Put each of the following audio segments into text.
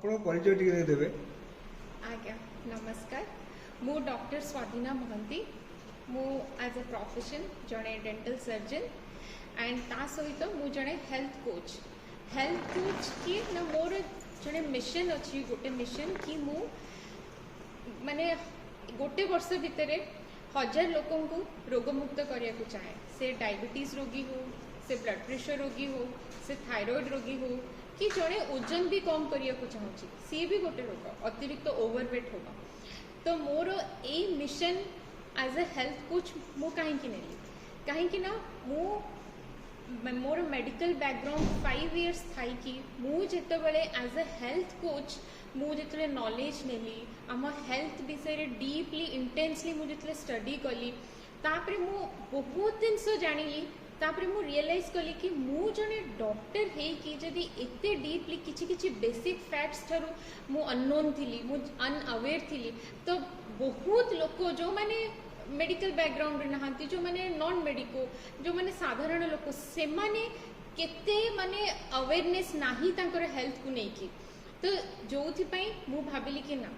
ଆପଣ ପରିଚୟ ଟିକେ ଦେବେ। आज्ञा नमस्कार मु डॉक्टर स्वाधीना महंती मु एज ए प्रोफेशन जड़े डेंटल सर्जन एंड ता सहित मु जड़े हेल्थ कोच की ना मोर जड़े मिशन अच्छी गोटे मिशन कि मु माने गोटे वर्ष भितर 1000 लोकों को रोगमुक्त करने को चाहे से डायबिटीज रोगी हो से ब्लड प्रेशर रोगी हो से थायराइड रोगी हो कि जड़े ओजन भी कम करने को चाहूँगी सी भी गोटे रोग अतिरिक्त ओवरवेट होगा तो मोर ए mission as a health coach मु कहीं नेली कहीं ना मोर मेडिकल बैकग्राउंड 5 इयर्स थाई कि मु जेतेबेले एज ए हेल्थ कोच मु जेतेबेले नॉलेज नेली आम हेल्थ विषय डीपली इंटेंसली मु जेतेबेले स्टडी कली तापरे मु बहुत जिनस जानिली तापरे मु रियलाइज कली कि मु जने डॉक्टर है कि जदि एते डीपली किछि किछि बेसिक फैक्ट्स थारु मु अननोन थिली मु अनअवेयर थिली तो बहुत लोक जो माने मेडिकल बैकग्राउंड नहांती जो माने नॉन मेडिको जो माने साधारण लोक से माने केते माने अवेयरनेस नाही तांकर हेल्थ को नेकी तो जोथि पई मु भाबिली कि ना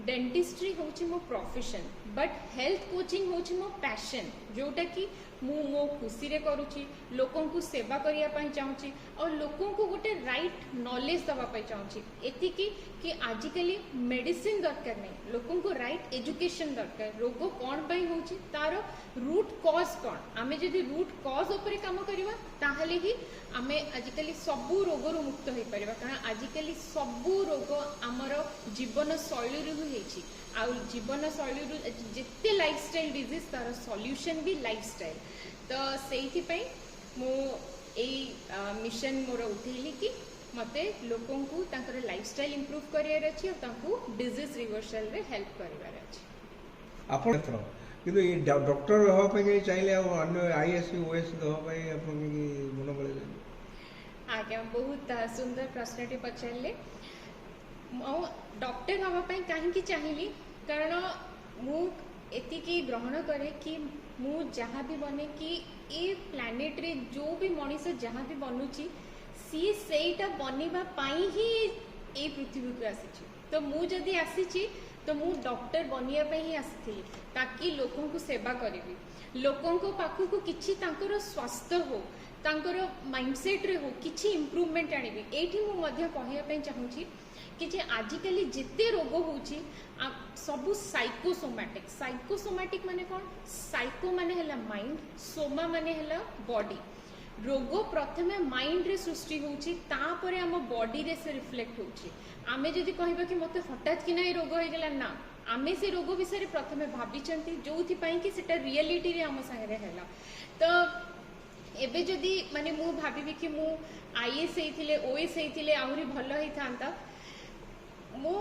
डेंटिस्ट्री होची मो प्रोफेशन बट हेल्थ कोचिंग होची मो पैशन जोटा कि मु मो खुशी रे करूची लोकों को सेवा करिया पई चाहूची और लोकों को गोटे राइट नॉलेज दवा पई चाहूची एति कि आजिकली मेडिसिन दरकार नहीं लोकों को राइट एजुकेशन दरकार रोग कौन पई होची तार रूट कॉज कौन आमे जदि रूट कॉज ऊपर काम करिवा ताहले ही आमे आजिकली सबु रोग रु मुक्त होई परिबा कारण आजिकली सबु रोग हमर जीवन शैली रु हेची आ जीवन शैली रु जेते लाइफस्टाइल डिजीज तार सॉल्यूशन भी लाइफस्टाइल तो से मु मिशन मोर उठेली कि मते लोकों को तांकर लाइफस्टाइल इंप्रूव करियार अछि और तांको डिजीज रिवर्सल रे हेल्प करिवार अछि आपण किंतु ये डॉक्टर हो पे चाहिए आ अन्य आईएस ओएस हो पे आपण की मन बळे आज्ञा बहुत सुंदर प्रश्नटी पचारले मो डॉक्टर हवा पे काहे की चाहिली कारण मु एतिकी ग्रहण करे कि मु जहाँ भी बने कि ए प्लानेट रे जो भी मनीष जहाँ भी बनूची सी सेटा बनिबा पाई ही ए पृथ्वी को आसी तो मु जदि आसी तो मु डॉक्टर बनिया पे ही आसी ताकि लोकों को सेवा करी लोकों को पाखु को किछि तांकर स्वास्थ्य हो तांकर माइंडसेट रे हो किछि इंप्रूवमेंट आनिबी एठी मु मध्य कहिया पे चाहूची कि जे आजिकली जिते रोग होची सबू साइकोसोमैटिक माने कौन साइको माने हला माइंड सोमा माने हला बॉडी रोग प्रथमे माइंड रे सृष्टि होची तापरे हम बॉडी रे से रिफ्लेक्ट होची आमे जदि कहबा कि मते हठात कि नै रोग होय गेला ना आमे से रोग विषय प्रथमे भाबिचंती जोथि पई कि सेटा रियलिटी रे हम संगे हैला तो एबे जदि माने मु भाबिबी कि मु आईएएस हेथिले ओएस हेथिले आहुरी भलो हेई थांता मो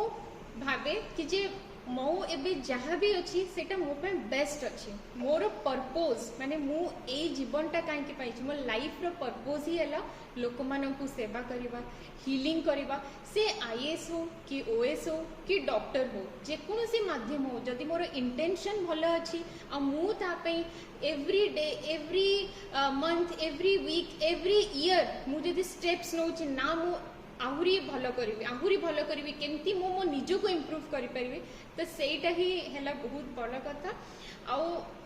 भावे कि जे मो एबे जहाँ भी अच्छी सेटा मो पे बेस्ट अच्छी मोर पर्पज माने मु ए जीवनटा काहे पाइछि मो लाइफ रो पर्पज ही हला लोक मानन को सेवा करिवा हीलिंग करिवा से आईएएस हो कि ओएस हो कि डॉक्टर हो जे कोनोसी माध्यम हो जदि मोर इंटेंशन भलो अच्छी आ मु ता पे every day every month every week every year मु जदि स्टेप्स नउछि ना मु आहुरी भलो करी केमती मो निज को इम्प्रूव करि परिबे तो सेटा ही हैला बहुत बड़ कथा आ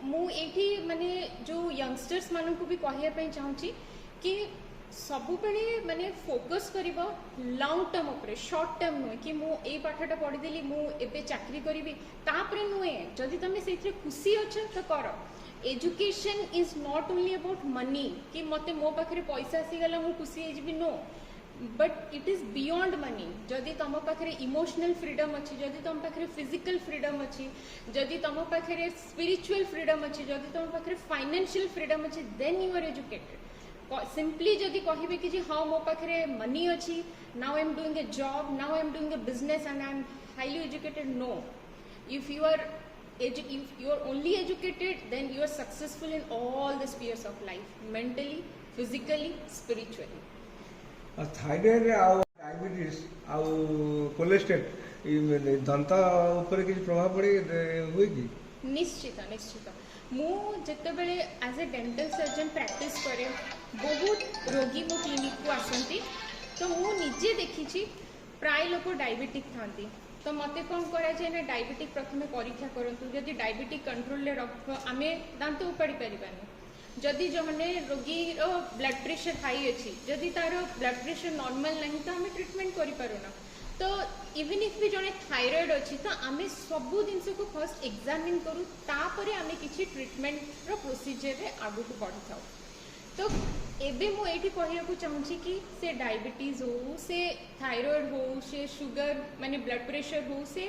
मु एठी माने जो यंगस्टर्स मानन को भी कहिया पे चाहूची कि सबु बेले माने फोकस करिवो लॉन्ग टर्म ऊपर शॉर्ट टर्म नुहे कि मु ए पाठटा पढि देली मु एबे चाकरी करिवि तापरे नुहे जदि तमे सेथरे खुशी अछ तो कर education is not only about money कि मते मो पाखरे पैसा आसी गला मु खुशी हे जिवि नो but it is beyond money जदि तुम पाखे इमोशनल फ्रीडम अच्छी जदि तुम पाखे फिजिकल फ्रीडम अच्छी जदि तुम पाखे स्पिरिचुअल फ्रीडम अच्छी जदि तुम पाखे फाइनेंशियल फ्रीडम अच्छी then you are educated simply जदि कहे कि हाँ मो पाखे मनी अच्छी now I am doing a job now I am doing a business and I am highly educated no if you are only educated then you are successful in all the spheres of life mentally physically spiritually thyroid आउ diabetes आउ cholesterol दंत ऊपर किसी प्रभाव पड़े हुए कि निश्चित निश्चित मु जितेबले as a dental surgeon practice करे बहुत रोगी मो क्लिनिक को आसती तो मु निजे देखी प्राय लोक डायबिटिक थांती तो मते कौन करा जाए ना डायबिटिक प्रथमे परीक्षा करंतु जदि डायबिटिक कंट्रोल रे रख आमे दांत उपाड़ी परिबानी जदि जने रोगी ब्लड प्रेशर हाई अच्छी जदि तार ब्लड प्रेशर नॉर्मल नहीं तो आम ट्रीटमेंट करि पारुना तो इवन इफ भी जने थायराइड अच्छी तो आम सबू जिनस को फर्स्ट एग्जामिन करूँ तापर आम किसी ट्रीटमेंट रो प्रोसीजर रे आगु को बढ़ी था तो एबे मु एठी कहया चाहूँगी कि से डायबिटीज हो से थायराइड हो से शुगर माने ब्लड प्रेशर हो से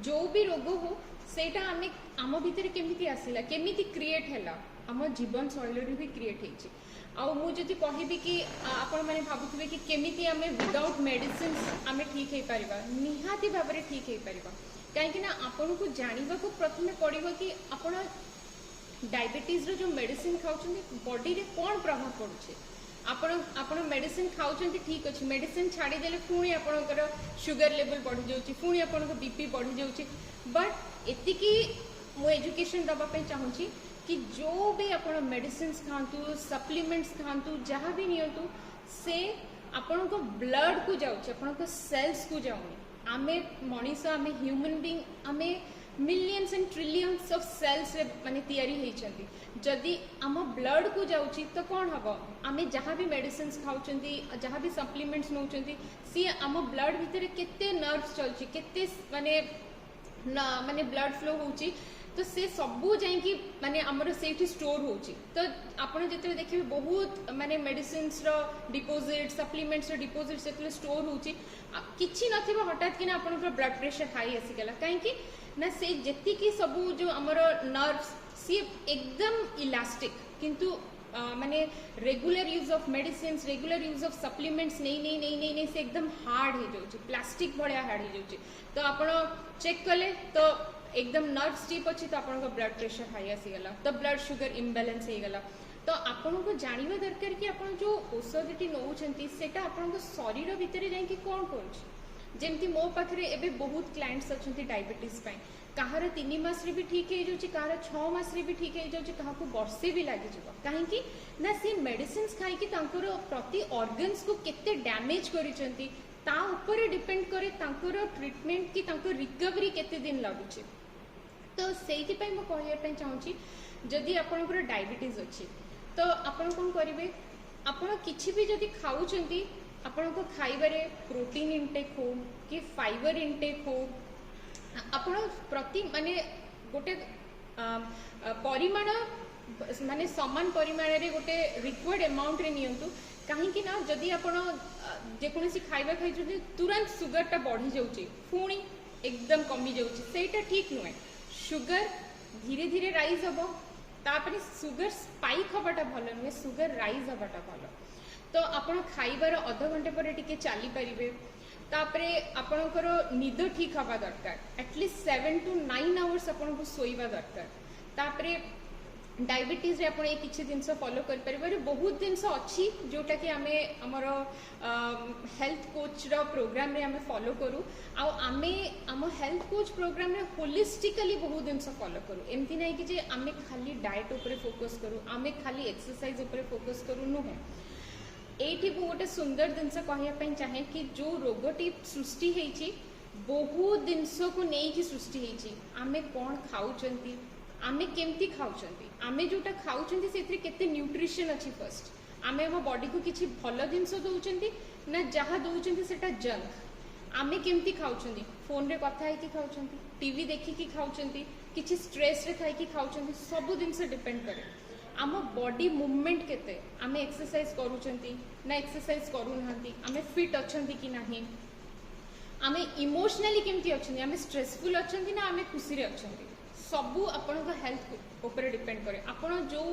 जो भी रोग हो सेटा आमे आम भितर केमिति आसिला केमिति क्रिएट हैला आम जीवन शैली भी क्रिएट होइछि आ मु जदि कहबी कि आपण माने भाबुथिबे कि केमिति आमे विदाउट मेडिसिन आमे ठीक हे परिबा निहाती भाव में ठीक हे परिबा काहेकि ना आपण को जानिबा को प्रथमे पड़िबो कि आपण डायबिटीज रो जो मेडिसिन खाउछन्ती बॉडी रे कोन प्रभाव पड़ुछे आपण मेडिसिन खाउछन्ती ठीक अछि मेडिसिन छाड़ी देले पुणी आपणकर शुगर लेवल बढ़ी जाउछि पुणी आपणक बीपी बढ़ी जाउछि बट एतिकी मु एजुकेशन दबा पे चाहूँगी कि जो भी आपण मेडिसिन खातु सप्लीमेंट्स खातु जहाँ भी नियंतु से आपण को ब्लड को जाउछि आपण को सेल्स को जाउनी आमे मनीष आमे ह्यूमन बीइंग आमे millions and trillions of cells माने तैयारी होइछन्ती जदि आम ब्लड को जाउछि तो कौन हबो आमे जहाँ भी मेडिसिन खाउछन्ती जहाँ भी सप्लीमेंट्स नउछन्ती सी आम ब्लड भितर केते नर्व्स चलछि केते माने ब्लड फ्लो होउछि तो से सबू जाइकी माने हमर सेठी स्टोर होउछि तो आपण जेते देखिबे बहुत माने मेडिसिन्स रो डिपोजिट सप्लीमेंट्स रो डिपोजिट सेते स्टोर होउछि किछि नथिबो हठात कि ना आपण ब्लड प्रेशर हाई आसी गेला काहे कि ना से जेति की सबू जो हमर नर्व्स सी एकदम इलास्टिक किंतु माने regular use of medicines regular use of supplements नहीं से एकदम हार्ड हो जाउछि प्लास्टिक भलिया हार्ड हो जाउछि तो आपण चेक कले तो एकदम नर्व स्टिप अच्छी तो आपन ब्लड प्रेशर हाई आसीगला तो ब्लड शुगर इम्बालांस हो गला तो आपन को जानवा दरकार कि आपन जो औषधटी नौछंती सेटा आपन को शरीर भितर जाई कि कोन करूछ जेमती मो पाखरे एबे बहुत क्लाइंट्स अछंती डायबिटीज पय कहार 3 मास रे भी ठीक हो जाउची कहार 6 मास रे भी ठीक हो जाउची कहा को वर्षे भी लागि जबो काहे कि ना से मेडिसिन्स खाई कि तांकर प्रति ऑर्गन्स को केते डैमेज करिसंती ता ऊपर डिपेंड करे तांकर ट्रीटमेंट कि तांकर रिकवरी केते दिन लागुची तो से कहवाई चाहूँगी जदि आपंकर डायबिटीज अच्छी तो आपन कौन करेंगे आपड़ कि भी जदि खाऊँच आपण को खाइबारे प्रोटीन इनटेक हो कि फाइबर इनटेक हो आपण प्रति माने गोटे परिमाण माने समान परिमाण रे गोटे रिक्वायर्ड अमाउंट रे नियंतु कहीं ना जदि आपण जेकोसी खाइबा खाई तुरंत सुगरटा बढ़ी जाऊँगी पुणी एकदम कमी जाऊँगी सेटा ठीक नुहे शुगर धीरे धीरे राइज हम तापर सुगर स्पाइक हवाटा भल नुहे सुगर राइज हवाटा भल तो आपण खाइबार अध घंटे पर टिके चली पारिबे तापरे आपणकर निद ठीक हवा दरकार एटलिस्ट 7 to 9 आवर्स आपण को सोइबा दरकार तापरे डायबिटीज रे आपण किछि जिंस फॉलो कर परिबे बहुत जिंस अच्छी जोटा कि आमे हमर हेल्थ कोच रो प्रोग्राम रे आमे फॉलो करू आ आमे हम हेल्थ कोच प्रोग्राम रे होलिस्टिकली बहुत जिंस फॉलो करू एमती नै कि जे आमे खाली डाइट ऊपर फोकस करू आमे खाली एक्सरसाइज ऊपर फोकस करू नुहे एठी गोटे सुंदर जिनस कहया चाहे कि जो रोगटी सृष्टि होती बहुत जिनस को नहीं सृष्टि होती आमे कौन खाऊचंती आमे केमती खाऊचंती आमे जोटा खाऊचंती सेथरे केते न्यूट्रिशन अच्छी फर्स्ट आमे हम बॉडी को किछि भल जिनस दउचंती ना जहाँ दउचंती सेटा जंक आमे केमती खाऊचंती फोन रे कथा है कि खाऊचंती टीवी देखि कि खाऊचंती किछि स्ट्रेस रे थाई कि खाऊचंती सब जिनस डिपेंड करे आम बॉडी मूवमेंट केते आमे एक्सरसाइज करूचंती ना एक्सरसाइज करू नांती आमे फिट अछंती कि नाही आमे इमोशनली केमती अछंती आमे स्ट्रेसफुल अछंती ना आमे खुशी रे अछंती सबू आपण हेल्थ ऊपर डिपेंड करे आपण जो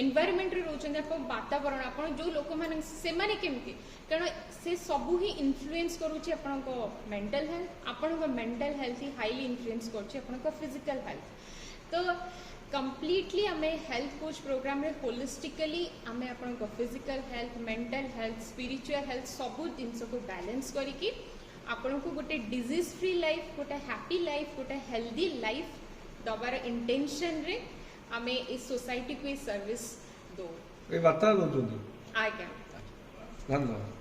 एनवायरमेंट रे रहउचंती आपण वातावरण आपण जो लोक माने से माने केमती कारण से सबू ही इन्फ्लुएंस करूची आपण को मेंटल हेल्थ आपण को मेंटल हेल्थ ही हाईली इन्फ्लुएंस करची आपण को फिजिकल हेल्थ तो कम्प्लीटली आमे हेल्थ कोच प्रोग्राम रे होलिस्टिकली आमे आपण को physical health mental health spiritual health सबू जिनस को बैलेंस करिकी आपण को गोटे डिजीज फ्री लाइफ गोटे हैप्पी लाइफ गोटे हेल्दी लाइफ दबार इंटेंशन रे आमे इस सोसाइटी को सर्विस दो ए बात आज्ञा धन्यवाद।